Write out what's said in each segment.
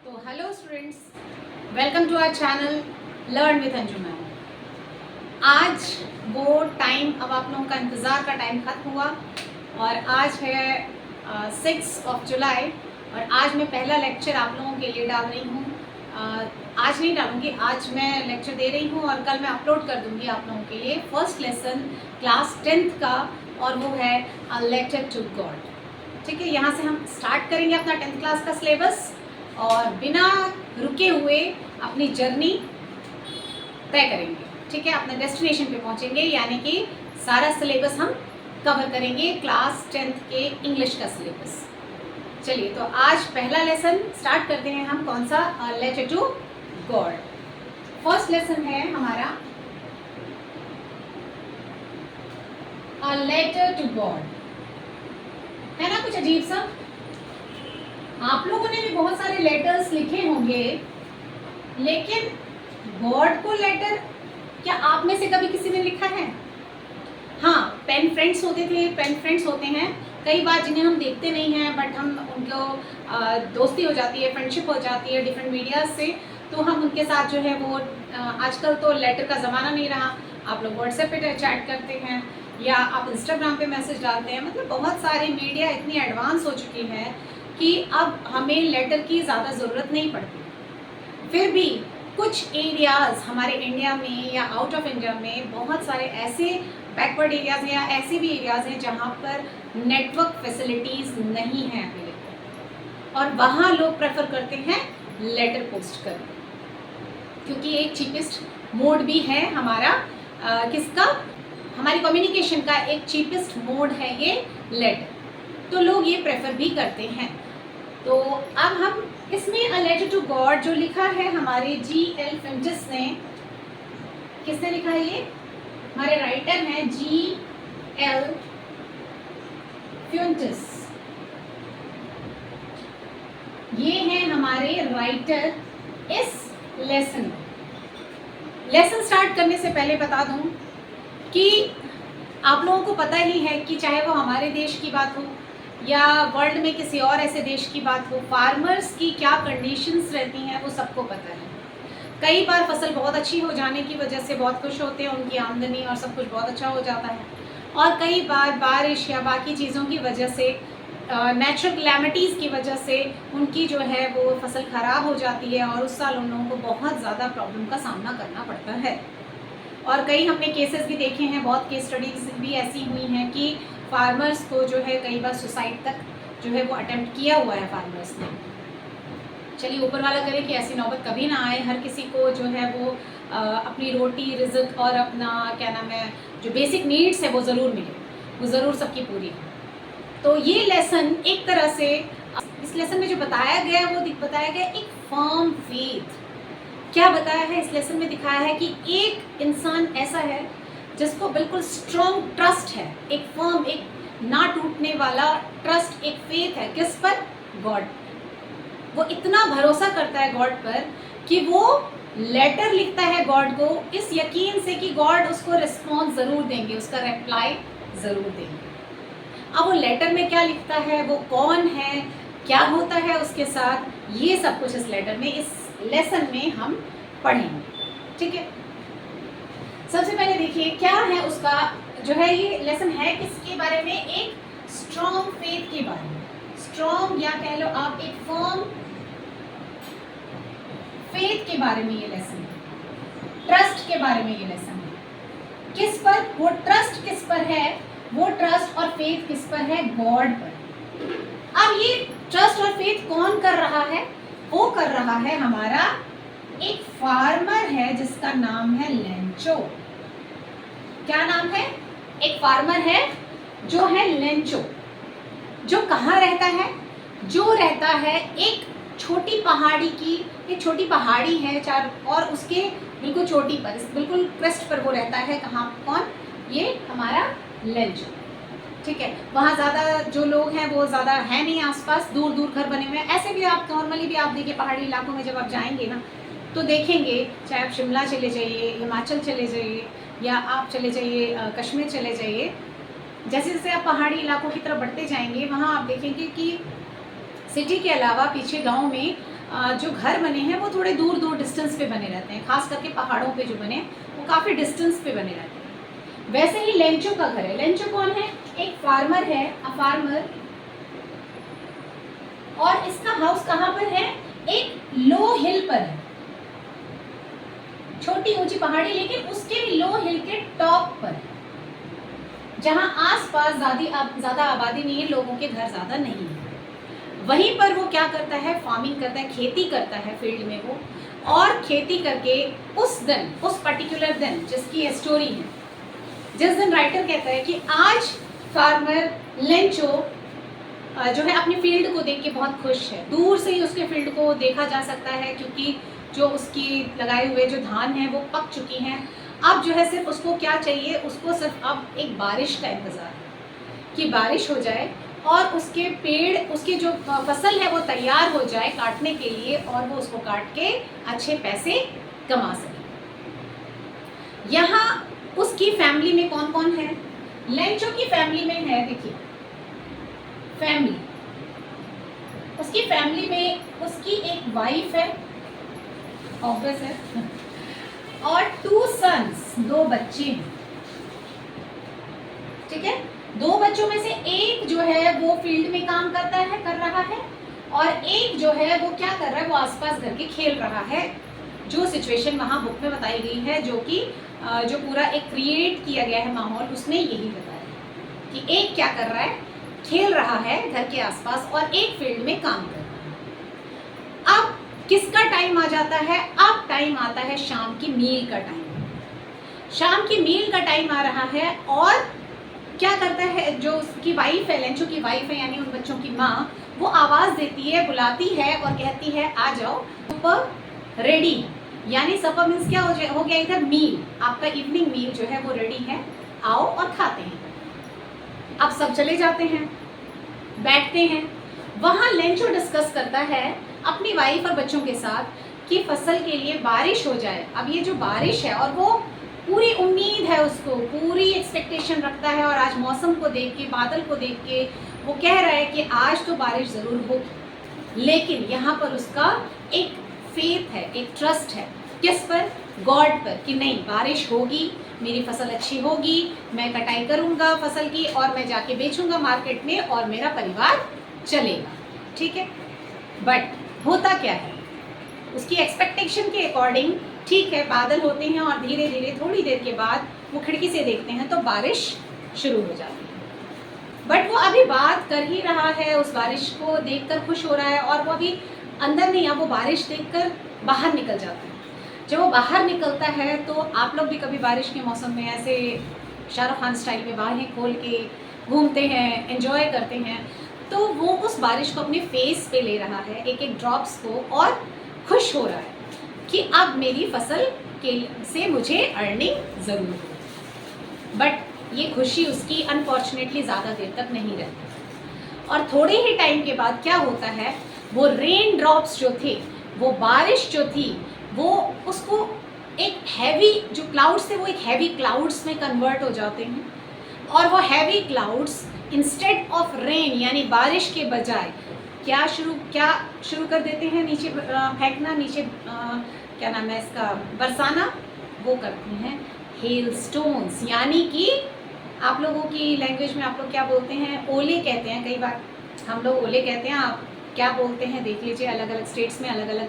तो hello students, welcome to our channel learn with Anju ma'am. आज वो टाइम, अब आप लोगों का इंतज़ार का टाइम खत्म हुआ और आज है 6 जुलाई और आज मैं पहला लेक्चर आप लोगों के लिए डाल रही हूँ। आज नहीं डालूँगी, आज मैं लेक्चर दे रही हूँ और कल मैं अपलोड कर दूँगी आप लोगों के लिए फर्स्ट लेसन क्लास 10th का, और वो है लेटर टू गॉड। ठीक है, यहाँ से हम स्टार्ट करेंगे अपना 10th क्लास का सिलेबस और बिना रुके हुए अपनी जर्नी तय करेंगे। ठीक है, अपने डेस्टिनेशन पे पहुँचेंगे, यानी कि सारा सिलेबस हम कवर करेंगे, क्लास 10th के इंग्लिश का सिलेबस। चलिए, तो आज पहला लेसन स्टार्ट करते हैं हम। कौन सा? Letter to God. First lesson है हमारा अ लेटर टू गॉड। है ना कुछ अजीब सा? आप लोगों ने भी बहुत सारे लेटर्स लिखे होंगे, लेकिन गॉड को लेटर क्या आप में से कभी किसी ने लिखा है? हाँ, पेन फ्रेंड्स होते थे, पेन फ्रेंड्स होते हैं कई बार, जिन्हें हम देखते नहीं हैं बट हम उनको दोस्ती हो जाती है, फ्रेंडशिप हो जाती है डिफरेंट मीडियाज से, तो हम उनके साथ जो है वो आजकल तो लेटर का ज़माना नहीं रहा, आप लोग व्हाट्सएप पे चैट करते हैं या आप इंस्टाग्राम पे मैसेज डालते हैं। मतलब बहुत सारी मीडिया इतनी एडवांस हो चुकी है कि अब हमें लेटर की ज़्यादा ज़रूरत नहीं पड़ती। फिर भी कुछ एरियाज़ हमारे इंडिया में या आउट ऑफ इंडिया में बहुत सारे ऐसे बैकवर्ड एरियाज़ हैं या ऐसे भी एरियाज़ हैं जहाँ पर नेटवर्क फैसिलिटीज़ नहीं हैं अवेलेबल, और वहाँ लोग प्रेफर करते हैं लेटर पोस्ट करना, क्योंकि एक चीपेस्ट मोड भी है हमारा किसका, हमारी कम्युनिकेशन का एक चीपेस्ट मोड है ये लेटर, तो लोग ये प्रेफर भी करते हैं। तो अब हम इसमें अ लेटर टू गॉड जो लिखा है हमारे G.L. फ्यूंटिस ने, किसने लिखा है ये? हमारे राइटर हैं G.L. फ्यूंटिस। ये हैं हमारे राइटर इस लेसन। लेसन स्टार्ट करने से पहले बता दूं कि आप लोगों को पता ही है कि चाहे वो हमारे देश की बात हो या वर्ल्ड में किसी और ऐसे देश की बात हो, फार्मर्स की क्या कंडीशंस रहती हैं वो सबको पता है। कई बार फसल बहुत अच्छी हो जाने की वजह से बहुत खुश होते हैं, उनकी आमदनी और सब कुछ बहुत अच्छा हो जाता है, और कई बार बारिश या बाकी चीज़ों की वजह से, नेचुरल क्लैमिटीज़ की वजह से उनकी जो है वो फसल ख़राब हो जाती है और उस साल उन लोगों को बहुत ज़्यादा प्रॉब्लम का सामना करना पड़ता है। और कई हमने केसेस भी देखे हैं, बहुत केस स्टडीज़ भी ऐसी हुई हैं कि फार्मर्स को जो है कई बार सुसाइड तक जो है वो अटेम्प्ट किया हुआ है फार्मर्स ने। चलिए, ऊपर वाला करे कि ऐसी नौबत कभी ना आए, हर किसी को जो है वो अपनी रोटी, रिज़्क और अपना क्या नाम है जो बेसिक नीड्स है वो ज़रूर मिले, वो ज़रूर सबकी पूरी हो। तो ये लेसन एक तरह से, इस लेसन में जो बताया गया है वो बताया गया एक फर्म फेथ। क्या बताया है इस लेसन में? दिखाया है कि एक इंसान ऐसा है जिसको बिल्कुल स्ट्रॉन्ग ट्रस्ट है, एक फर्म, एक ना टूटने वाला ट्रस्ट, एक फेथ है। किस पर? गॉड। वो इतना भरोसा करता है गॉड पर कि वो लेटर लिखता है गॉड को इस यकीन से कि गॉड उसको रिस्पॉन्स ज़रूर देंगे, उसका रिप्लाई ज़रूर देंगे। अब वो लेटर में क्या लिखता है, वो कौन है, क्या होता है उसके साथ, ये सब कुछ इस लेटर में, इस लेसन में हम पढ़ेंगे। ठीक है, सबसे पहले देखिए क्या है उसका जो है, ये लेसन है किसके बारे में? एक स्ट्रॉन्ग फेथ के बारे में। स्ट्रॉन्ग या कह लो आप एक फर्म फेथ के बारे में ये लेसन है, ट्रस्ट के बारे में ये लेसन है। किस पर? वो ट्रस्ट किस पर है? वो ट्रस्ट और फेथ किस पर है? गॉड पर। अब ये ट्रस्ट और फेथ कौन कर रहा है? वो कर रहा है हमारा एक फार्मर है जिसका नाम है लेंचो। क्या नाम है? एक फार्मर है जो है लेंचो, जो कहाँ रहता है? जो रहता है एक छोटी पहाड़ी की, एक छोटी पहाड़ी है चार, और उसके बिल्कुल चोटी पर, बिल्कुल क्रेस्ट पर वो रहता है। कहाँ? कौन? ये हमारा लेंचो। ठीक है, वहाँ ज़्यादा जो लोग हैं वो ज़्यादा है नहीं, आसपास दूर दूर घर बने हुए हैं। ऐसे भी आप नॉर्मली भी आप देखिए पहाड़ी इलाकों में जब आप जाएंगे ना तो देखेंगे, चाहे आप शिमला चले जाइए, हिमाचल चले जाइए या आप चले जाइए कश्मीर चले जाइए, जैसे जैसे आप पहाड़ी इलाकों की तरफ बढ़ते जाएंगे वहाँ आप देखेंगे कि सिटी के अलावा पीछे गांव में जो घर बने हैं वो थोड़े दूर दूर डिस्टेंस पे बने रहते हैं, खास करके पहाड़ों पे जो बने हैं वो काफ़ी डिस्टेंस पे बने रहते हैं। वैसे ही लेंचो का घर है। लेंचो कौन है? एक फार्मर है, अ फार्मर, और इसका हाउस कहाँ पर है? एक लो हिल पर है, छोटी ऊंची पहाड़ी, लेकिन उसके भी लो हिल के टॉप पर, जहां आसपास ज्यादा आबादी नहीं है, लोगों के घर ज्यादा नहीं है। वहीं पर वो क्या करता है? फार्मिंग करता है, खेती करता है फील्ड में वो, और खेती करके उस दिन, उस पर्टिकुलर दिन जिसकी ये स्टोरी है, जिस दिन राइटर कहता है कि आज फार्मर लेंचो जो है अपनी फील्ड को देख के बहुत खुश है। दूर से ही उसके फील्ड को देखा जा सकता है, क्योंकि जो उसकी लगाए हुए जो धान हैं वो पक चुकी हैं। अब जो है सिर्फ उसको क्या चाहिए? उसको सिर्फ अब एक बारिश का इंतज़ार है कि बारिश हो जाए और उसके पेड़, उसकी जो फसल है वो तैयार हो जाए काटने के लिए, और वो उसको काट के अच्छे पैसे कमा सके। यहाँ उसकी फैमिली में कौन कौन है? लेंचो की फैमिली में है, देखिए फैमिली, उसकी फैमिली में उसकी एक वाइफ है, ऑब्वियस है, और 2 सन्स, 2 बच्चे हैं, ठीक है। 2 बच्चों में से एक जो है वो फील्ड में काम करता है, कर रहा है, और एक जो है वो क्या कर रहा है? वो आसपास घर के खेल रहा है। जो सिचुएशन वहाँ बुक में बताई गई है, जो कि जो पूरा एक क्रिएट किया गया है माहौल, उसने यही बताया कि एक क्या कर रहा है? खेल रहा है घर के आसपास, और एक फील्ड में काम कर रहा है। अब किसका टाइम आ जाता है? अब टाइम आता है शाम की मील का टाइम। शाम की मील का टाइम आ रहा है, और क्या करता है? जो उसकी वाइफ है, लेंचो की वाइफ है, यानी उन बच्चों की माँ, वो आवाज़ देती है, बुलाती है और कहती है आ जाओ, सपर रेडी। यानी सपर मीन्स क्या हो गया इधर? मील, आपका इवनिंग मील जो है वो रेडी है, आओ और खाते हैं। अब सब चले जाते हैं, बैठते हैं। वहाँ लेंचो डिस्कस करता है अपनी वाइफ और बच्चों के साथ कि फसल के लिए बारिश हो जाए। अब ये जो बारिश है, और वो पूरी उम्मीद है उसको, पूरी एक्सपेक्टेशन रखता है, और आज मौसम को देख के, बादल को देख के वो कह रहा है कि आज तो बारिश ज़रूर होगी। लेकिन यहाँ पर उसका एक फेथ है, एक ट्रस्ट है, किस पर? गॉड पर, कि नहीं बारिश होगी, मेरी फसल अच्छी होगी, मैं कटाई करूँगा फसल की, और मैं जाके बेचूंगा मार्केट में, और मेरा परिवार चलेगा, ठीक है। बट होता क्या है? उसकी एक्सपेक्टेशन के अकॉर्डिंग ठीक है, बादल होते हैं, और धीरे धीरे थोड़ी देर के बाद वो खिड़की से देखते हैं तो बारिश शुरू हो जाती है। बट वो अभी बात कर ही रहा है, उस बारिश को देखकर खुश हो रहा है, और वो अभी अंदर नहीं, अब वो बारिश देखकर बाहर निकल जाता है। जब वो बाहर निकलता है तो आप लोग भी कभी बारिश के मौसम में ऐसे शाहरुख खान स्टाइल में बाहें खोल के घूमते हैं, एंजॉय करते हैं, तो वो उस बारिश को अपने फेस पे ले रहा है, एक एक ड्रॉप्स को, और खुश हो रहा है कि अब मेरी फसल के से मुझे अर्निंग ज़रूर हो। बट ये खुशी उसकी अनफॉर्चुनेटली ज़्यादा देर तक नहीं रहती, और थोड़े ही टाइम के बाद क्या होता है? वो रेन ड्रॉप्स जो थे, वो बारिश जो थी, वो उसको एक हैवी, जो क्लाउड्स थे वो एक हैवी क्लाउड्स में कन्वर्ट हो जाते हैं, और वो heavy clouds instead of rain, यानी बारिश के बजाय क्या शुरू कर देते हैं? नीचे फेंकना, नीचे क्या नाम है इसका, बरसाना, वो करते हैं हेल स्टोन्स। यानी कि आप लोगों की लैंग्वेज में आप लोग क्या बोलते हैं? ओले कहते हैं, कई बार हम लोग ओले कहते हैं, आप क्या बोलते हैं देख लीजिए। अलग अलग स्टेट्स में अलग अलग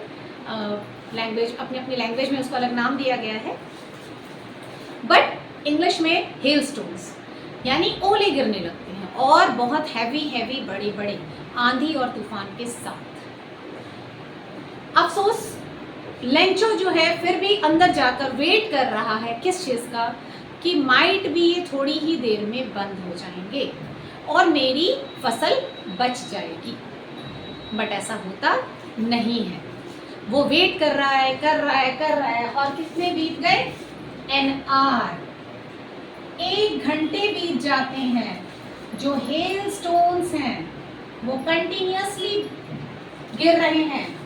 लैंग्वेज, अपनी अपनी लैंग्वेज में उसको अलग नाम दिया गया है। बट इंग्लिश में हेल स्टोन्स, यानी ओले गिरने लगते हैं, और बहुत हैवी हैवी, बड़े बड़े, आंधी और तूफान के साथ। अफसोस लेंचो जो है फिर भी अंदर जाकर वेट कर रहा है, किस चीज़ का? कि माइट भी ये थोड़ी ही देर में बंद हो जाएंगे और मेरी फसल बच जाएगी। बट ऐसा होता नहीं है। वो वेट कर रहा है, कर रहा है, कर रहा है, और कितने बीत गए? एन आवर, 1 घंटे बीत जाते हैं। जो हेल स्टोन्स हैं वो कंटिन्यूसली गिर रहे हैं,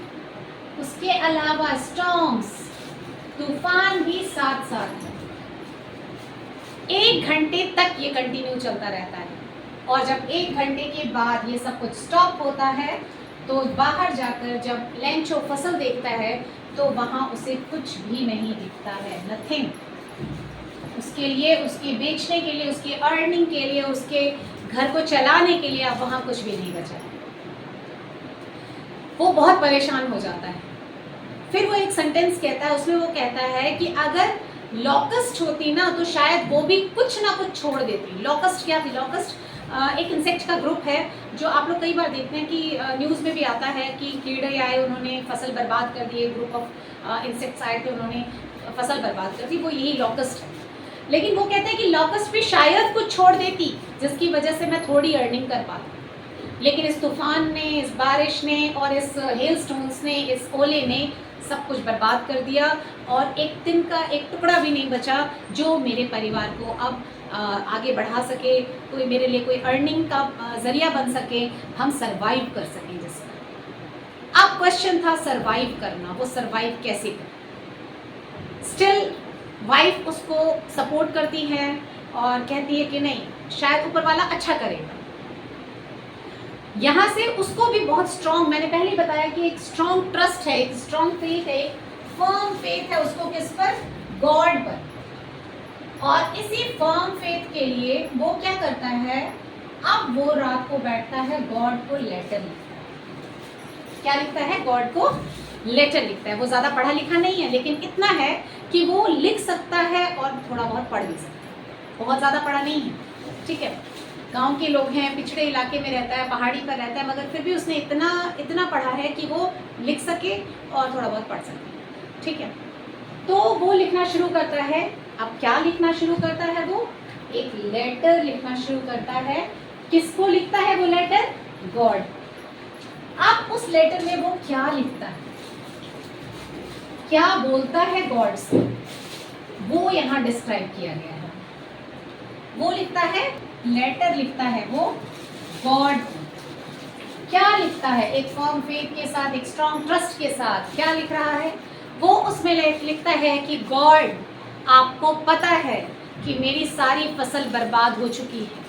उसके अलावा स्टॉर्म्स, तूफान भी साथ साथ है। 1 घंटे तक ये कंटिन्यू चलता रहता है, और जब 1 घंटे के बाद ये सब कुछ स्टॉप होता है तो बाहर जाकर जब लेंचो फसल देखता है तो वहाँ उसे कुछ भी नहीं दिखता है, नथिंग। उसके लिए, उसके बेचने के लिए, उसकी अर्निंग के लिए, उसके घर को चलाने के लिए अब वहाँ कुछ भी नहीं बचा है। वो बहुत परेशान हो जाता है। फिर वो एक सेंटेंस कहता है, उसमें वो कहता है कि अगर लॉकस्ट होती ना तो शायद वो भी कुछ ना कुछ छोड़ देती। लॉकस्ट क्या थी? लॉकस्ट एक इंसेक्ट का ग्रुप है जो आप लोग कई बार देखते हैं कि न्यूज़ में भी आता है कि कीड़े आए, उन्होंने फसल बर्बाद कर दी, ग्रुप ऑफ इंसेक्ट्स आए थे, उन्होंने फसल बर्बाद कर दी, वो यही लॉकस्ट है। लेकिन वो कहते हैं कि लॉकस्ट भी शायद कुछ छोड़ देती जिसकी वजह से मैं थोड़ी अर्निंग कर पाती। लेकिन इस तूफान ने, इस बारिश ने और इस हेल स्टोन्स ने, इस ओले ने सब कुछ बर्बाद कर दिया और एक दिन का एक टुकड़ा भी नहीं बचा जो मेरे परिवार को अब आगे बढ़ा सके, कोई मेरे लिए कोई अर्निंग का ज़रिया बन सके, हम सरवाइव कर सकें जिसका। अब क्वेश्चन था सरवाइव करना, वो सरवाइव कैसे करे? स्टिल वाइफ उसको सपोर्ट करती है और कहती है कि नहीं, शायद ऊपर वाला अच्छा करेगा। यहाँ से उसको भी बहुत स्ट्रॉन्ग, मैंने पहले ही बताया कि एक स्ट्रॉन्ग ट्रस्ट है, एक स्ट्रॉन्ग फेथ है, एक फर्म फेथ है उसको किस पर? गॉड पर। और इसी फर्म फेथ के लिए वो क्या करता है, अब वो रात को बैठता है, गॉड को लेटर लिखता है। क्या लिखता है? गॉड को लेटर लिखता है। वो ज़्यादा पढ़ा लिखा नहीं है, लेकिन इतना है कि वो लिख सकता है और थोड़ा बहुत पढ़ भी सकता है। बहुत ज़्यादा पढ़ा नहीं है, ठीक है, गांव के लोग हैं, पिछड़े इलाके में रहता है, पहाड़ी पर रहता है, मगर फिर भी उसने इतना पढ़ा है कि वो लिख सके और थोड़ा बहुत पढ़ सके, ठीक है। तो वो लिखना शुरू करता है। अब क्या लिखना शुरू करता है? वो एक लेटर लिखना शुरू करता है। किसको लिखता है वो लेटर? गॉड। अब उस लेटर में वो क्या लिखता है, क्या बोलता है गॉड से, वो यहाँ डिस्क्राइब किया गया है। वो लिखता है, लेटर लिखता है वो गॉड। क्या लिखता है? एक फर्म फेथ के साथ, एक स्ट्रॉन्ग ट्रस्ट के साथ क्या लिख रहा है वो? उसमें लिखता है कि गॉड, आपको पता है कि मेरी सारी फसल बर्बाद हो चुकी है।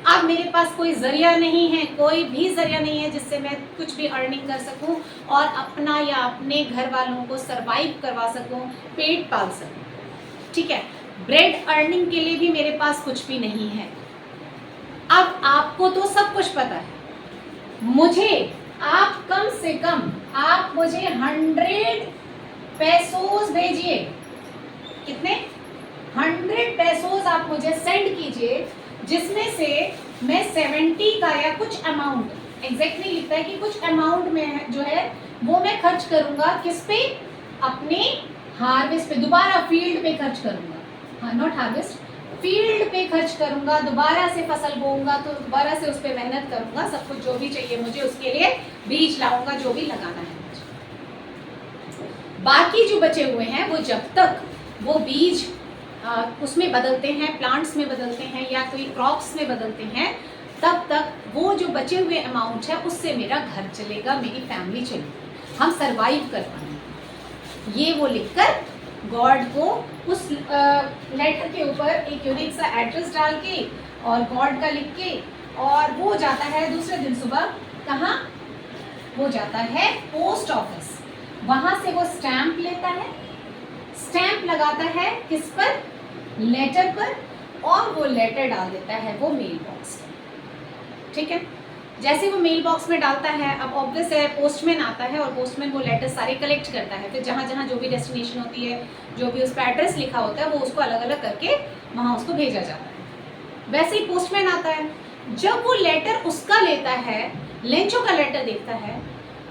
अब मेरे पास कोई ज़रिया नहीं है, कोई भी ज़रिया नहीं है जिससे मैं कुछ भी अर्निंग कर सकूं और अपना या अपने घर वालों को सरवाइव करवा सकूं, पेट पाल सकूं, ठीक है। ब्रेड अर्निंग के लिए भी मेरे पास कुछ भी नहीं है। अब आपको तो सब कुछ पता है, मुझे आप कम से कम आप मुझे 100 पैसोस भेजिए। कितने? 100 पैसोस आप मुझे सेंड कीजिए, जिसमें से मैं 70 का या कुछ अमाउंट, एग्जैक्ट नहीं लिखता है कि कुछ अमाउंट में जो है वो मैं खर्च करूंगा किस पे? अपने हार्वेस्ट पे, दोबारा फील्ड पे खर्च करूंगा। हाँ, नॉट हार्वेस्ट, फील्ड पे खर्च करूंगा, दोबारा से फसल बोऊंगा तो दोबारा से उस पर मेहनत करूंगा, सब कुछ जो भी चाहिए मुझे उसके लिए बीज लाऊंगा, जो भी लगाना है मुझे। बाकी जो बचे हुए हैं वो जब तक वो बीज उसमें बदलते हैं, प्लांट्स में बदलते हैं या कोई क्रॉप्स में बदलते हैं, तब तक वो जो बचे हुए अमाउंट है उससे मेरा घर चलेगा, मेरी फैमिली चलेगी, हम सरवाइव कर पाएंगे। ये वो लिखकर गॉड को उस लेटर के ऊपर एक यूनिक सा एड्रेस डाल के और गॉड का लिख के, और वो जाता है दूसरे दिन सुबह, कहाँ? वो जाता है पोस्ट ऑफिस। वहाँ से वो स्टैम्प लेता है, स्टैम्प लगाता है किस पर? लेटर पर, और वो लेटर डाल देता है वो मेल बॉक्स में, ठीक है। जैसे वो मेल बॉक्स में डालता है, अब ऑब्वियस है पोस्टमैन आता है और पोस्टमैन वो लेटर सारे कलेक्ट करता है, फिर जहाँ जहाँ जो भी डेस्टिनेशन होती है, जो भी उस पर एड्रेस लिखा होता है, वो उसको अलग अलग करके वहाँ उसको भेजा जाता है। वैसे ही पोस्टमैन आता है, जब वो लेटर उसका लेता है, लेंचो का लेटर देखता है,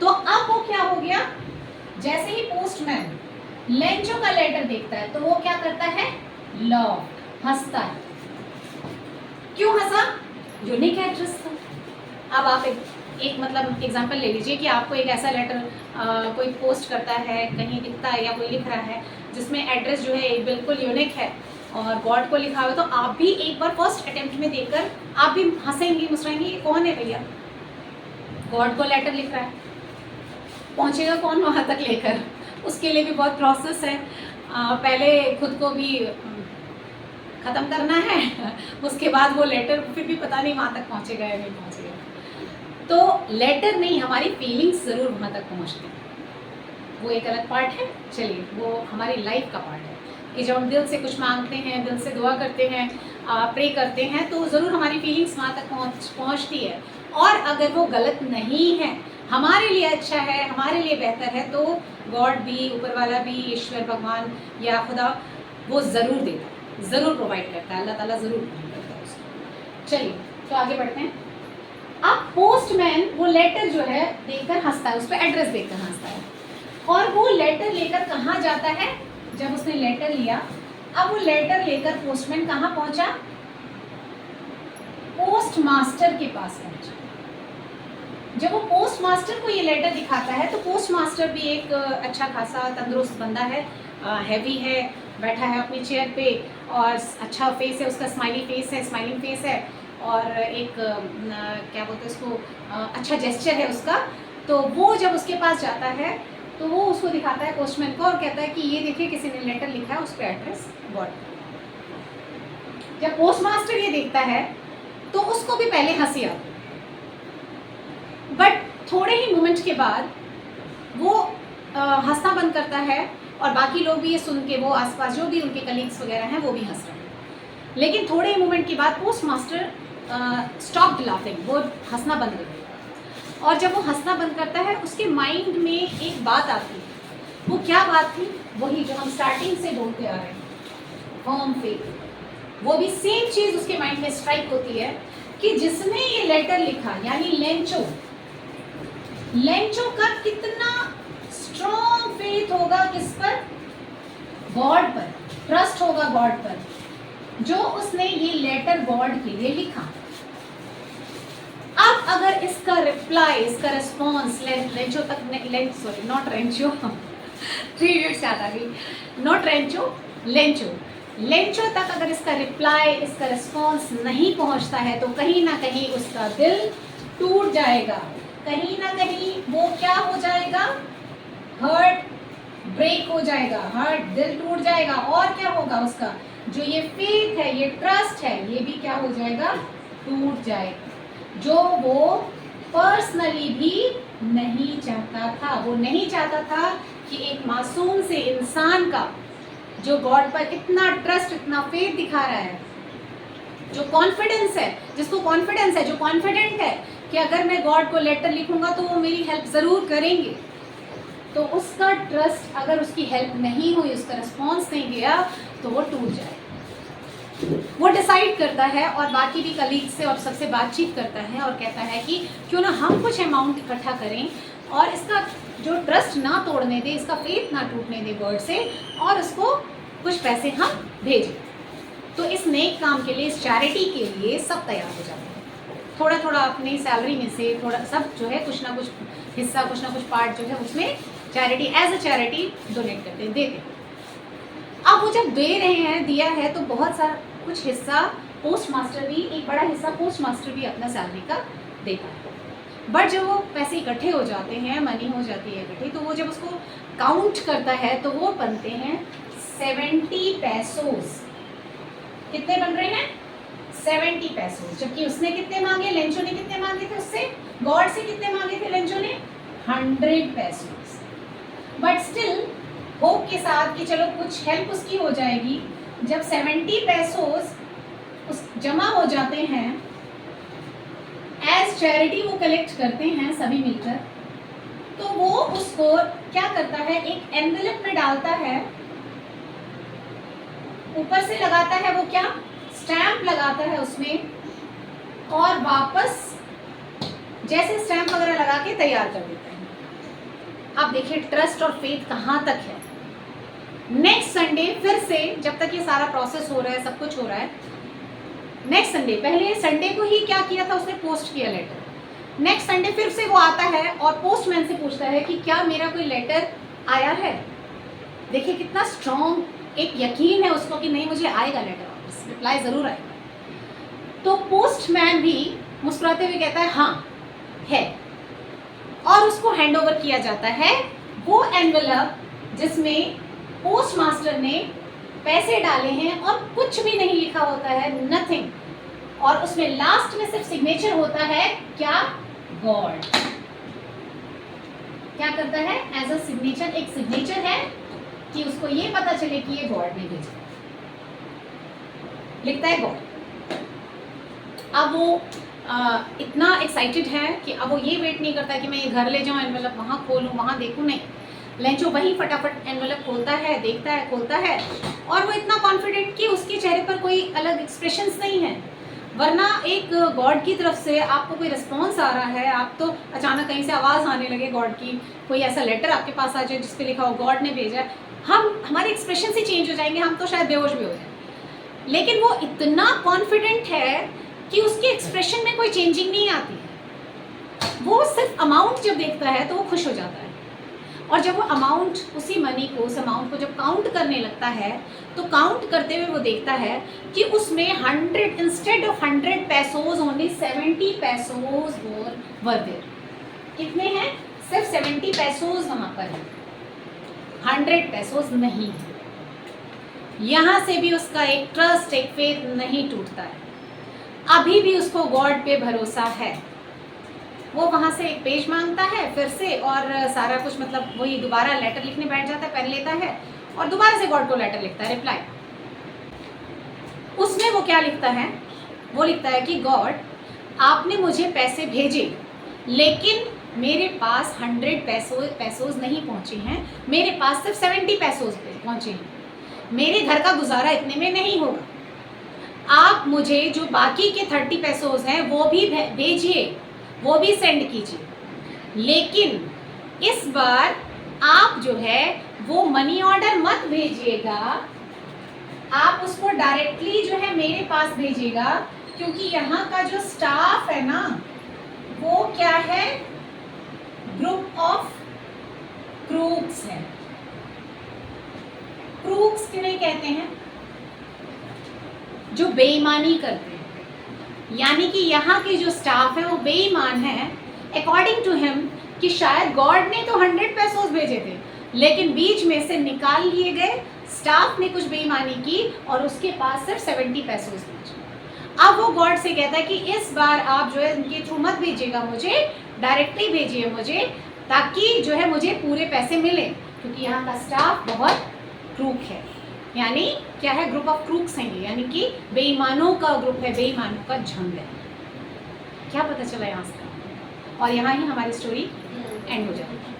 तो अब वो क्या हो गया? जैसे ही पोस्टमैन लेंचो का लेटर देखता है तो वो क्या करता है? लव, हंसता है। क्यों हंसा? यूनिक एड्रेस था। अब आप एक मतलब एग्जांपल ले लीजिए कि आपको एक ऐसा लेटर कोई पोस्ट करता है, कहीं दिखता है या कोई लिख रहा है जिसमें एड्रेस जो है बिल्कुल यूनिक है और गॉड को लिखा हुआ है, तो आप भी एक बार फर्स्ट अटेम्प्ट में देखकर आप भी हंसेंगे, मुस्कुराएंगे, ये कौन है भैया? गॉड को लेटर लिख रहा है, पहुँचेगा कौन वहाँ तक लेकर? उसके लिए भी बहुत प्रोसेस है, पहले खुद को भी ख़त्म करना है, उसके बाद वो लेटर फिर भी पता नहीं वहाँ तक पहुँचेगा या नहीं पहुँचेगा। तो लेटर नहीं, हमारी फीलिंग्स ज़रूर वहाँ तक पहुँचती हैं, वो एक अलग पार्ट है। चलिए, वो हमारी लाइफ का पार्ट है कि जब हम दिल से कुछ मांगते हैं, दिल से दुआ करते हैं, प्रे करते हैं, तो ज़रूर हमारी फीलिंग्स वहाँ तक पहुँचती है। और अगर वो गलत नहीं है, हमारे लिए अच्छा है, हमारे लिए बेहतर है, तो गॉड भी, ऊपर वाला भी, ईश्वर भगवान या खुदा, वो ज़रूर देता है, ज़रूर प्रोवाइड करता है, अल्लाह ताला ज़रूर प्रोवाइड करता है उसको। चलिए, तो आगे बढ़ते हैं। अब पोस्टमैन वो लेटर जो है देखकर हंसता है, उस पर एड्रेस देखकर हंसता है, और वो लेटर लेकर कहाँ जाता है? जब उसने लेटर लिया, अब वो लेटर लेकर पोस्टमैन कहाँ पहुंचा? पोस्ट मास्टर के पास पहुंचा। जब वो पोस्ट मास्टर को ये लेटर दिखाता है, तो पोस्ट मास्टर भी एक अच्छा खासा तंदुरुस्त बंदा है, हैवी है, बैठा है अपनी चेयर पे, और अच्छा फेस है उसका, स्माइली फेस है, स्माइलिंग फेस है, और एक क्या बोलते हैं उसको, अच्छा जेस्चर है उसका। तो वो जब उसके पास जाता है, तो वो उसको दिखाता है पोस्टमैन को, और कहता है कि ये देखिए किसी ने लेटर लिखा है, उस पर एड्रेस गॉड। जब पोस्ट मास्टर ये देखता है, तो उसको भी पहले हंसी आती, बट थोड़े ही मोमेंट के बाद वो हंसना बंद करता है, और बाकी लोग भी ये सुन के, वो आसपास जो भी उनके कलीग्स वगैरह हैं, वो भी हंस रहे हैं। लेकिन थोड़े ही मोमेंट के बाद पोस्ट मास्टर स्टॉप्ड लाफिंग, वो हंसना बंद कर देता। और जब वो हंसना बंद करता है, उसके माइंड में एक बात आती है। वो क्या बात थी? वही जो हम स्टार्टिंग से बोलते आ रहे हैं, फर्म फेथ। वो भी सेम चीज़ उसके माइंड में स्ट्राइक होती है कि जिसने ये लेटर लिखा, यानी लेंचो, लेंचो का कितना स्ट्रॉन्ग फेथ होगा किस पर? गॉड पर, ट्रस्ट होगा गॉड पर, जो उसने ये लेटर गॉड के लिए लिखा। अब अगर इसका रिप्लाई, इसका रिस्पॉन्स लेंचो तक, सॉरी नॉट रेंचो, 3 इडियट्स याद आ गई, नॉट रेंचो, लेंचो, लेंचो तक अगर इसका रिप्लाई, इसका रिस्पॉन्स नहीं पहुंचता है, तो कहीं ना कहीं उसका दिल टूट जाएगा, कहीं ना कहीं वो क्या हो जाएगा? हर्ट ब्रेक हो जाएगा, हर्ट, दिल टूट जाएगा। और क्या होगा? उसका जो ये फेथ है, ये ट्रस्ट है, ये भी क्या हो जाएगा? टूट जाएगा, जो वो पर्सनली भी नहीं चाहता था। वो नहीं चाहता था कि एक मासूम से इंसान का, जो गॉड पर इतना ट्रस्ट, इतना फेथ दिखा रहा है, जो कॉन्फिडेंस है, जिसको कॉन्फिडेंस है, जो कॉन्फिडेंट है कि अगर मैं गॉड को लेटर लिखूंगा तो वो मेरी हेल्प ज़रूर करेंगे, तो उसका ट्रस्ट, अगर उसकी हेल्प नहीं हुई, उसका रिस्पॉन्स नहीं दिया, तो वो टूट जाए। वो डिसाइड करता है, और बाकी भी कलीग से और सबसे बातचीत करता है, और कहता है कि क्यों ना हम कुछ अमाउंट इकट्ठा करें, और इसका जो ट्रस्ट ना तोड़ने दे, इसका फेथ ना टूटने दे गॉड से, और उसको कुछ पैसे हम भेजें। तो इस नेक काम के लिए, इस चैरिटी के लिए सब तैयार हो जाते हैं। थोड़ा थोड़ा अपनी सैलरी में से थोड़ा, सब जो है कुछ ना कुछ हिस्सा, कुछ ना कुछ पार्ट जो है उसमें charity, as a charity donate करते हैं, देते हैं। अब वो जब दे रहे हैं, दिया है, तो बहुत सारा कुछ हिस्सा पोस्ट मास्टर भी, एक बड़ा हिस्सा पोस्ट मास्टर भी अपना सैलरी का देता है। बट जब वो पैसे इकट्ठे हो जाते हैं, मनी हो जाती है इकट्ठी, तो वो जब उसको काउंट करता है, तो वो बनते हैं 70 पैसोस। कितने बन रहे हैं? 70 पैसोस। जबकि उसने कितने मांगे, लेंचो ने कितने मांगे थे उससे? गॉड से कितने मांगे थे लेंचो ने? 100 पैसोस। बट स्टिल होप के साथ कि चलो कुछ हेल्प उसकी हो जाएगी, जब 70 पैसोस उस जमा हो जाते हैं, एज चैरिटी वो कलेक्ट करते हैं सभी मिलकर, तो वो उसको क्या करता है? एक एनवेलप में डालता है, ऊपर से लगाता है, वो क्या स्टैंप लगाता है उसमें, और वापस जैसे स्टैंप वगैरह लगा के तैयार कर देता है। अब देखिए ट्रस्ट और फेथ कहाँ तक है। नेक्स्ट संडे फिर से, जब तक ये सारा प्रोसेस हो रहा है, सब कुछ हो रहा है, नेक्स्ट संडे, पहले संडे को ही क्या किया था उसने? पोस्ट किया लेटर। नेक्स्ट संडे फिर से वो आता है और पोस्टमैन से पूछता है कि क्या मेरा कोई लेटर आया है। देखिए कितना स्ट्रॉन्ग एक यकीन है उसको कि नहीं, मुझे आएगा लेटर वापस, रिप्लाई ज़रूर आएगा। तो पोस्टमैन भी मुस्कुराते हुए कहता है हाँ है, और उसको हैंड ओवर किया जाता है वो एनवेलप जिसमें पोस्ट मास्टर ने पैसे डाले हैं और कुछ भी नहीं लिखा होता है, नथिंग, और उसमें लास्ट में सिर्फ सिग्नेचर होता है क्या? गॉड। क्या करता है? एज अ सिग्नेचर, एक सिग्नेचर है कि उसको ये पता चले कि ये गॉड ने भेजा, लिखता है गॉड। अब वो इतना एक्साइटेड है कि अब वो ये वेट नहीं करता कि मैं ये घर ले जाऊं, एनवेलप वहां खोलूं, वहां देखूं, नहीं, लेंचो वही फटाफट एनवेलप खोलता है, देखता है, खोलता है, और वो इतना कॉन्फिडेंट कि उसके चेहरे पर कोई अलग एक्सप्रेशंस नहीं है। वरना एक गॉड की तरफ से आपको कोई रिस्पॉन्स आ रहा है, आप तो अचानक कहीं से आवाज़ आने लगे गॉड की, कोई ऐसा लेटर आपके पास आ जाए जिस पे लिखा हो गॉड ने भेजा है, हमारे एक्सप्रेशन ही चेंज हो जाएंगे, हम तो शायद बेहोश भी हो जाए। लेकिन वो इतना कॉन्फिडेंट है कि उसके एक्सप्रेशन में कोई चेंजिंग नहीं आती है। वो सिर्फ अमाउंट जब देखता है तो वो खुश हो जाता है, और जब वो अमाउंट, उसी मनी को, उस अमाउंट को जब काउंट करने लगता है तो काउंट करते हुए वो देखता है कि उसमें 100 instead of 100 pesos only 70 pesos were there. कितने हैं? सिर्फ 70 पैसोज वहां पर है, 100 पैसोज नहीं है। यहां से भी उसका एक ट्रस्ट, एक फेथ नहीं टूटता है, अभी भी उसको गॉड पे भरोसा है। वो वहां से एक पेज मांगता है फिर से, और सारा कुछ मतलब वही दोबारा लेटर लिखने बैठ जाता है, पेन लेता है और दोबारा से गॉड को लेटर लिखता है, रिप्लाई। उसमें वो क्या लिखता है? वो लिखता है कि गॉड, आपने मुझे पैसे भेजे लेकिन मेरे पास 100 पैसोज नहीं पहुंचे हैं, मेरे पास सिर्फ 70 पैसोज पहुंचे हैं, मेरे घर का गुजारा इतने में नहीं होगा। आप मुझे जो बाकी के 30 पैसोज हैं वो भी भेजिए, वो भी सेंड कीजिए, लेकिन इस बार आप जो है वो मनी ऑर्डर मत भेजिएगा, आप उसको डायरेक्टली जो है मेरे पास भेजिएगा, क्योंकि यहाँ का जो स्टाफ है ना वो क्या है? ग्रुप ऑफ क्रूक्स है। क्रूक्स किन्हें कहते हैं? जो बेईमानी करते हैं, यानी कि यहाँ के जो स्टाफ है वो बेईमान है अकॉर्डिंग टू हिम, कि शायद गॉड ने तो 100 पैसोज भेजे थे लेकिन बीच में से निकाल लिए गए, स्टाफ ने कुछ बेईमानी की और उसके पास सिर्फ 70 पैसोज भेजे। अब वो गॉड से कहता है कि इस बार आप जो है उनके थ्रू मत भेजिएगा, मुझे डायरेक्टली भेजिए मुझे, ताकि जो है मुझे पूरे पैसे मिले, क्योंकि यहाँ का स्टाफ बहुत क्रूक है। यानी क्या है? ग्रुप ऑफ क्रूक्स हैं ये, यानी कि बेईमानों का ग्रुप है, बेईमानों का झुंड है। क्या पता चला यहाँ से? और यहाँ ही हमारी स्टोरी एंड हो जाएगी।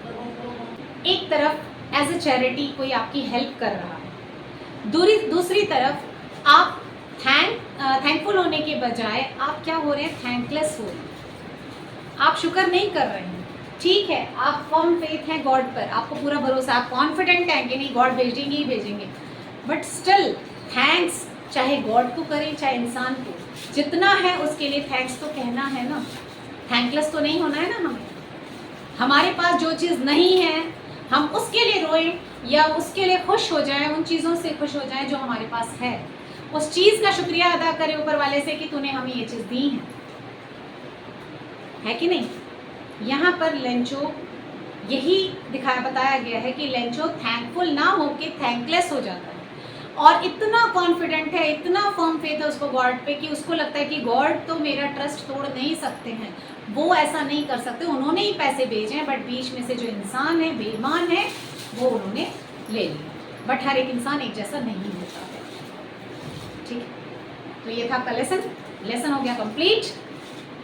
एक तरफ एज ए चैरिटी कोई आपकी हेल्प कर रहा है, दूसरी तरफ आप थैंकफुल होने के बजाय आप क्या हो रहे हैं? थैंकलेस हो रहे हैं, आप शुक्र नहीं कर रहे हैं। ठीक है, आप फर्म फेथ हैं गॉड पर, आपको पूरा भरोसा, आप कॉन्फिडेंट हैं कि नहीं गॉड भेजेंगे ही भेजेंगे, बट स्टिल थैंक्स चाहे गॉड को करें चाहे इंसान को, जितना है उसके लिए थैंक्स तो कहना है ना, थैंकलेस तो नहीं होना है ना हमें। हमारे पास जो चीज़ नहीं है हम उसके लिए रोएं या उसके लिए खुश हो जाएं, उन चीज़ों से खुश हो जाएं जो हमारे पास है, उस चीज़ का शुक्रिया अदा करें ऊपर वाले से कि तूने हमें ये चीज़ दी है कि नहीं। यहाँ पर लेंचो यही बताया गया है कि लेंचो थैंकफुल ना होके थैंकलेस हो जाता है, और इतना कॉन्फिडेंट है, इतना फर्म फेथ है उसको गॉड पे कि उसको लगता है कि गॉड तो मेरा ट्रस्ट तोड़ नहीं सकते हैं, वो ऐसा नहीं कर सकते, उन्होंने ही पैसे भेजे हैं, बट बीच में से जो इंसान है, बेईमान है, वो उन्होंने ले लिया। बट हर एक इंसान एक जैसा नहीं होता है। ठीक है, तो ये था आपका लेसन हो गया कंप्लीट।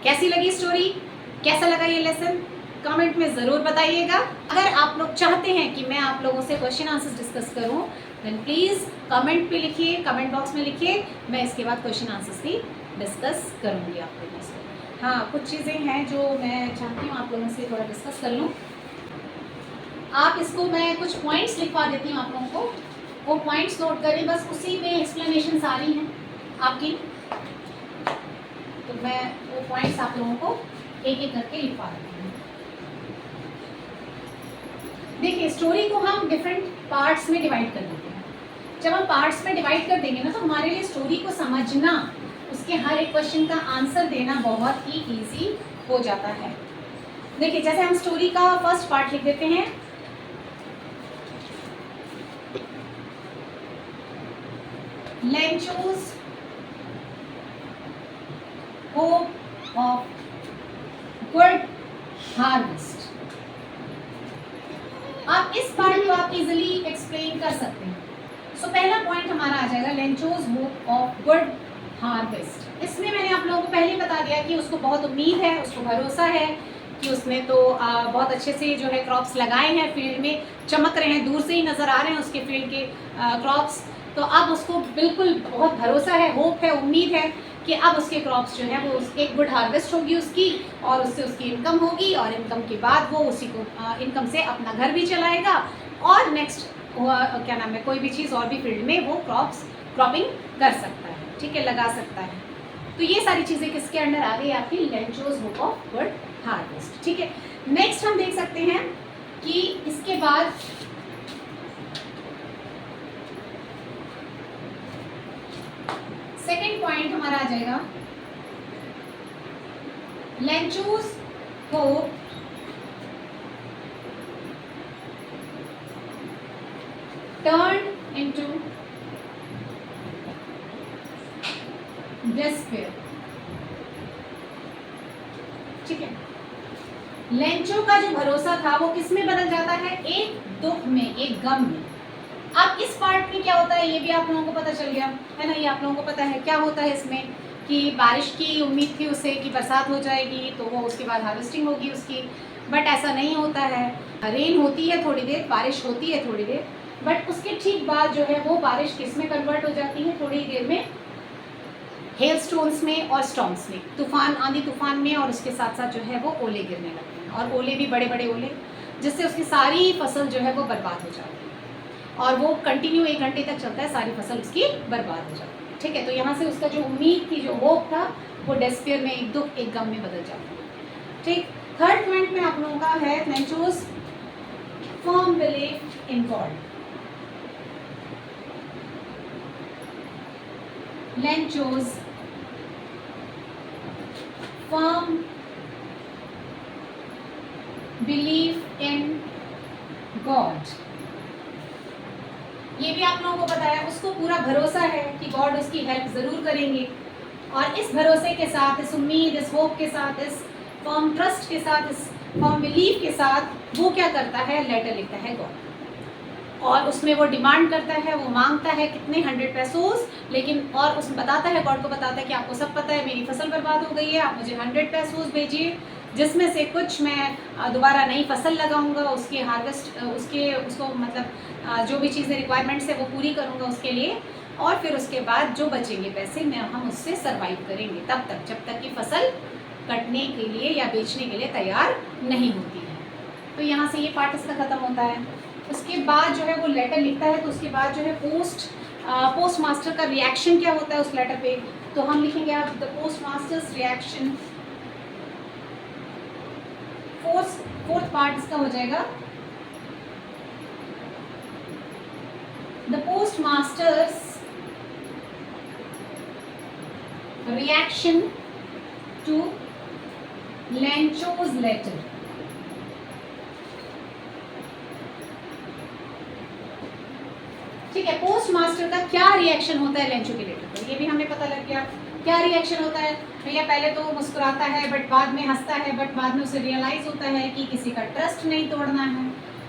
कैसी लगी स्टोरी, कैसा लगा ये लेसन, कमेंट में ज़रूर बताइएगा। अगर आप लोग चाहते हैं कि मैं आप लोगों से क्वेश्चन आंसर्स डिस्कस करूं, देन प्लीज़ कमेंट पे लिखिए, कमेंट बॉक्स में लिखिए, मैं इसके बाद क्वेश्चन आंसर्स भी डिस्कस करूंगी आप लोगों से। हाँ, कुछ चीज़ें हैं जो मैं चाहती हूँ आप लोगों से थोड़ा डिस्कस कर लूँ। आप इसको मैं कुछ पॉइंट्स लिखवा देती हूँ आप लोगों को, वो पॉइंट्स नोट करें, बस उसी में एक्सप्लेनेशन सारी हैं आपकी, तो मैं वो पॉइंट्स आप लोगों को एक एक करके लिखवा देती हूँ। देखिए, स्टोरी को हम डिफरेंट पार्ट्स में डिवाइड कर देते हैं। जब हम पार्ट्स में डिवाइड कर देंगे ना, तो हमारे लिए स्टोरी को समझना, उसके हर एक क्वेश्चन का आंसर देना बहुत ही इजी हो जाता है। देखिए, जैसे हम स्टोरी का फर्स्ट पार्ट लिख देते हैं, लेंचोस होप ऑफ गुड हार्वेस्ट। आप इस पार्ट को आप इजीली एक्सप्लेन कर सकते हैं। सो पहला पॉइंट हमारा आ जाएगा Lencho's hope of good harvest. इसमें मैंने आप लोगों को पहले बता दिया कि उसको बहुत उम्मीद है, उसको भरोसा है कि उसने तो बहुत अच्छे से जो है क्रॉप्स लगाए हैं, फील्ड में चमक रहे हैं, दूर से ही नज़र आ रहे हैं उसके फील्ड के क्रॉप्स। तो अब उसको बिल्कुल बहुत भरोसा है, होप है, उम्मीद है कि अब उसके क्रॉप्स जो है वो एक गुड हार्वेस्ट होगी उसकी, और उससे उसकी इनकम होगी, और इनकम के बाद वो उसी को इनकम से अपना घर भी चलाएगा, और नेक्स्ट क्या नाम है, कोई भी चीज़ और भी फील्ड में वो क्रॉपिंग कर सकता है, ठीक है, लगा सकता है। तो ये सारी चीज़ें किसके अंडर आ गई, आपकी Lencho's hope of good harvest, ठीक है। नेक्स्ट हम देख सकते हैं कि इसके बाद सेकेंड पॉइंट हमारा आ जाएगा Lencho's hope turn into despair, ठीक है। लेंचो का जो भरोसा था वो किस में बदल जाता है, एक दुख में, एक गम में। अब इस पार्ट में क्या होता है ये भी आप लोगों को पता चल गया है ना, ये आप लोगों को पता है क्या होता है इसमें, कि बारिश की उम्मीद थी उसे कि बरसात हो जाएगी तो वो उसके बाद हार्वेस्टिंग होगी उसकी, बट ऐसा नहीं होता है। रेन होती है थोड़ी देर, बारिश होती है थोड़ी देर, बट उसके ठीक बाद जो है वो बारिश किस में कन्वर्ट हो जाती है, थोड़ी देर में हेल स्टोन्स में और स्टॉर्म्स में, तूफान, आंधी तूफान में, और उसके साथ साथ जो है वो ओले गिरने लगते हैं, और ओले भी बड़े बड़े ओले, जिससे उसकी सारी फसल जो है वो बर्बाद हो जाती है, और वो कंटिन्यू 1 घंटे तक चलता है, सारी फसल उसकी बर्बाद हो जाती है, ठीक है। तो यहाँ से उसका जो उम्मीद थी, जो होप था, वो डेस्पेयर में, एक दुख, एक गम में बदल जाता है, ठीक। थर्ड पॉइंट में आप लोगों का है Lencho's firm belief in God. Lencho's firm belief in God। ये भी आप लोगों को बताया, उसको पूरा भरोसा है कि गॉड उसकी हेल्प ज़रूर करेंगे, और इस भरोसे के साथ, इस उम्मीद, इस होप के साथ, इस फर्म ट्रस्ट के साथ, इस फर्म बिलीफ के साथ वो क्या करता है, लेटर लिखता है गॉड, और उसमें वो डिमांड करता है, वो मांगता है कितने 100 पैसोस, लेकिन और उसमें बताता है, गॉड को बताता है कि आपको सब पता है मेरी फसल बर्बाद हो गई है, आप मुझे 100 पैसोस भेजिए, जिसमें से कुछ मैं दोबारा नई फसल लगाऊंगा, उसके हार्वेस्ट, उसको मतलब जो भी चीज़ें रिक्वायरमेंट्स है वो पूरी करूंगा उसके लिए, और फिर उसके बाद जो बचेंगे पैसे मैं हम उससे सर्वाइव करेंगे तब तक, जब तक कि फसल कटने के लिए या बेचने के लिए तैयार नहीं होती है। तो यहाँ से ये पार्ट इसका ख़त्म होता है। उसके बाद जो है वो लेटर लिखता है, तो उसके बाद जो है पोस्ट मास्टर का रिएक्शन क्या होता है उस लेटर पे, तो हम लिखेंगे आप the post master's reaction. Fourth part इसका हो जाएगा the post master's reaction to Lencho's letter. ठीक है, पोस्ट मास्टर का क्या रिएक्शन होता है लेंचो के लेटर पर, ये भी हमें पता लग गया। क्या रिएक्शन होता है भैया, पहले तो वो मुस्कुराता है, बट बाद में हंसता है, बट बाद में उसे रियलाइज होता है कि किसी का ट्रस्ट नहीं तोड़ना है,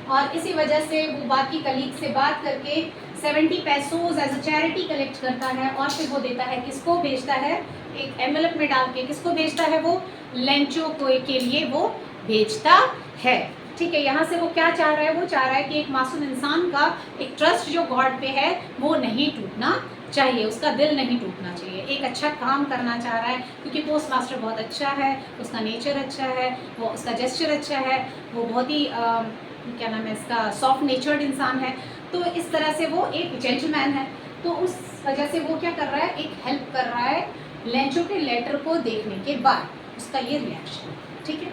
और इसी वजह से वो बाकी कलीग से बात करके 70 pesos as a charity collect करता है, और फिर वो देता है, किसको भेजता है, एक एनवेलप में डाल के किसको भेजता है, वो लेंचो को के लिए वो भेजता है। ठीक है, यहाँ से वो क्या चाह रहा है, वो चाह रहा है कि एक मासूम इंसान का एक ट्रस्ट जो गॉड पे है वो नहीं टूटना चाहिए, उसका दिल नहीं टूटना चाहिए, एक अच्छा काम करना चाह रहा है, क्योंकि पोस्ट मास्टर बहुत अच्छा है, उसका नेचर अच्छा है, वो उसका जेस्चर अच्छा है, वो बहुत ही क्या नाम है इसका, सॉफ्ट नेचर्ड इंसान है, तो इस तरह से वो एक जेंटलमैन है, तो उस वजह से वो क्या कर रहा है, एक हेल्प कर रहा है लेंचो के लेटर को देखने के बाद, उसका ये रिएक्शन। ठीक है,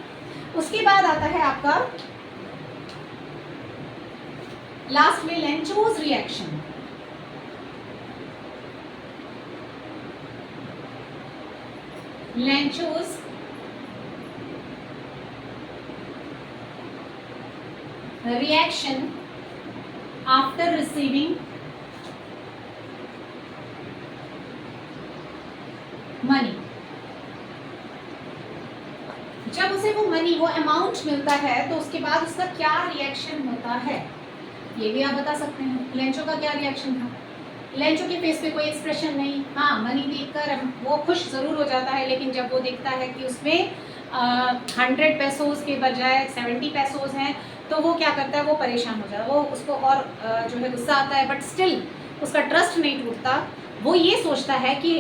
उसके बाद आता है आपका लास्ट में Lencho's reaction. Lencho's reaction after receiving money. जब उसे उसे वो मनी, वो अमाउंट मिलता है तो उसके बाद उसका क्या रिएक्शन होता है ये भी आप बता सकते हैं। लेंचो का क्या रिएक्शन था? लेंचो के फेस पे कोई एक्सप्रेशन नहीं, हाँ मनी देखकर वो खुश ज़रूर हो जाता है, लेकिन जब वो देखता है कि उसमें 100 पैसोज के बजाय 70 पैसोज हैं तो वो क्या करता है, वो परेशान हो जाता है, वो उसको और जो है गुस्सा आता है, बट स्टिल उसका ट्रस्ट नहीं टूटता। वो ये सोचता है कि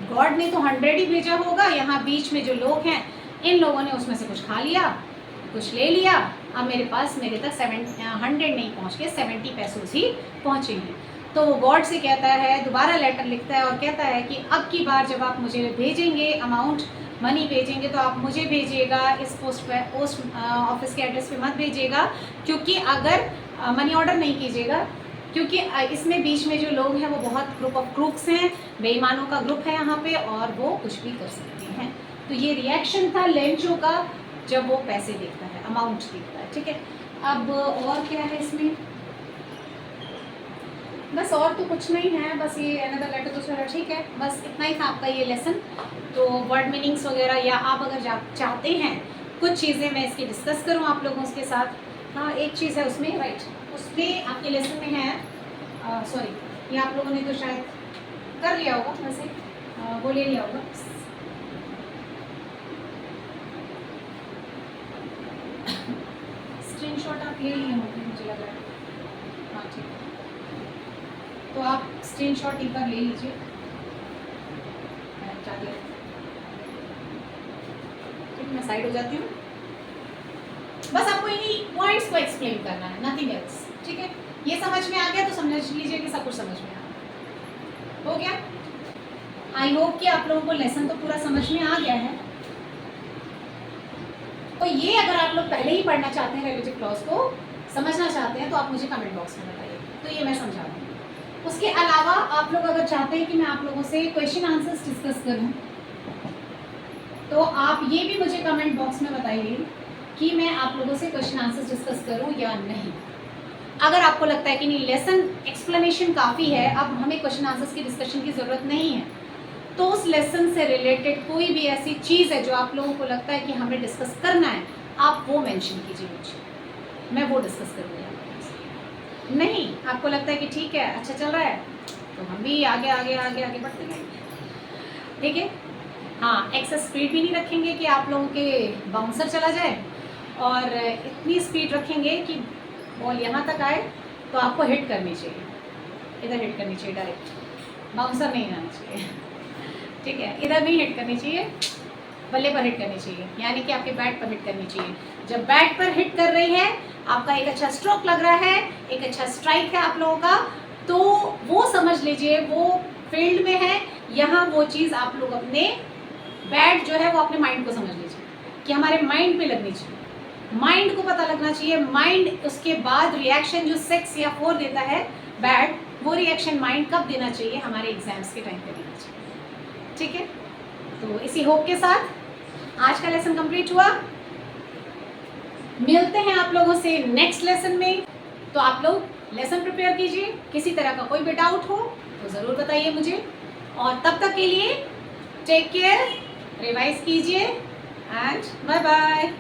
गॉड ने तो 100 ही भेजा होगा, यहाँ बीच में जो लोग हैं इन लोगों ने उसमें से कुछ खा लिया, कुछ ले लिया, अब मेरे पास मेरे तक 100 नहीं पहुँच के 70 पैसोज ही पहुँचे हैं। तो वो गॉड से कहता है, दोबारा लेटर लिखता है और कहता है कि अब की बार जब आप मुझे भेजेंगे अमाउंट, मनी भेजेंगे तो आप मुझे भेजिएगा इस पोस्ट ऑफिस के एड्रेस पे मत भेजिएगा, क्योंकि अगर मनी ऑर्डर नहीं कीजिएगा, क्योंकि इसमें बीच में जो लोग हैं वो बहुत ग्रुप ऑफ क्रूक्स हैं, बेईमानों का ग्रुप है यहाँ पे और वो कुछ भी कर सकते हैं। तो ये रिएक्शन था लेंचो का जब वो पैसे देखता है, अमाउंट देखता है, ठीक है। अब और क्या है इसमें, बस और तो कुछ नहीं है, बस ये अनदर लेटर तो ठीक है, बस इतना ही था आपका ये लेसन। तो वर्ड मीनिंग्स वगैरह या आप अगर चाहते हैं कुछ चीज़ें मैं इसकी डिस्कस करूं आप लोगों के साथ, हाँ एक चीज़ है उसमें, राइट, उसमें आपके लेसन में है, सॉरी ये आप लोगों ने तो शायद कर लिया होगा, वैसे वो ले लिया होगा, स्क्रीनशॉट आप ले लिए होंगे मुझे लग रहा है, हाँ ठीक है, तो आप स्क्रीनशॉट एक बार ले लीजिए। ठीक, मैं साइड हो जाती हूँ, बस आपको इन्हीं पॉइंट्स को एक्सप्लेन करना है, नथिंग एल्स, ठीक है। ये समझ में आ गया तो समझ लीजिए कि सब कुछ समझ में आ गया, हो गया। आई होप कि आप लोगों को लेसन तो पूरा समझ में आ गया है। तो ये अगर आप लोग पहले ही पढ़ना चाहते हैं, रिलेटिव क्लॉज को समझना चाहते हैं, तो आप मुझे कमेंट बॉक्स में बताइए, तो ये मैं समझा दूँ। उसके अलावा आप लोग अगर चाहते हैं कि मैं आप लोगों से क्वेश्चन आंसर्स डिस्कस करूं, तो आप ये भी मुझे कमेंट बॉक्स में बताइए कि मैं आप लोगों से क्वेश्चन आंसर्स डिस्कस करूं या नहीं। अगर आपको लगता है कि नहीं लेसन एक्सप्लेनेशन काफ़ी है, अब हमें क्वेश्चन आंसर्स की डिस्कशन की ज़रूरत नहीं है, तो उस लेसन से रिलेटेड कोई भी ऐसी चीज़ है जो आप लोगों को लगता है कि हमें डिस्कस करना है, आप वो मेंशन कीजिए मुझे, मैं वो डिस्कस करूँगी। नहीं आपको लगता है कि ठीक है अच्छा चल रहा है, तो हम भी आगे आगे आगे आगे बढ़ते जाएंगे, ठीक है। हाँ, एक्सेस स्पीड भी नहीं रखेंगे कि आप लोगों के बाउंसर चला जाए, और इतनी स्पीड रखेंगे कि बॉल यहाँ तक आए तो आपको हिट करनी चाहिए, इधर हिट करनी चाहिए, डायरेक्ट बाउंसर नहीं आना चाहिए, ठीक है, इधर नहीं हिट करनी चाहिए, बल्ले पर हिट करनी चाहिए, यानी कि आपके बैट पर हिट करनी चाहिए। जब बैट पर हिट कर रही है, आपका एक अच्छा स्ट्रोक लग रहा है, एक अच्छा स्ट्राइक है आप लोगों का, तो वो समझ लीजिए वो फील्ड में है, यहाँ वो चीज़ आप लोग अपने बैट जो है वो अपने माइंड को समझ लीजिए कि हमारे माइंड पे लगनी चाहिए, माइंड को पता लगना चाहिए, माइंड उसके बाद रिएक्शन जो 6 या 4 देता है बैट, वो रिएक्शन माइंड कब देना चाहिए, हमारे एग्जाम्स के टाइम पे देना चाहिए, ठीक है। तो इसी होप के साथ आज का लेसन कंप्लीट हुआ, मिलते हैं आप लोगों से नेक्स्ट लेसन में। तो आप लोग लेसन प्रिपेयर कीजिए, किसी तरह का कोई भी डाउट हो तो ज़रूर बताइए मुझे, और तब तक के लिए टेक केयर, रिवाइज कीजिए एंड बाय बाय।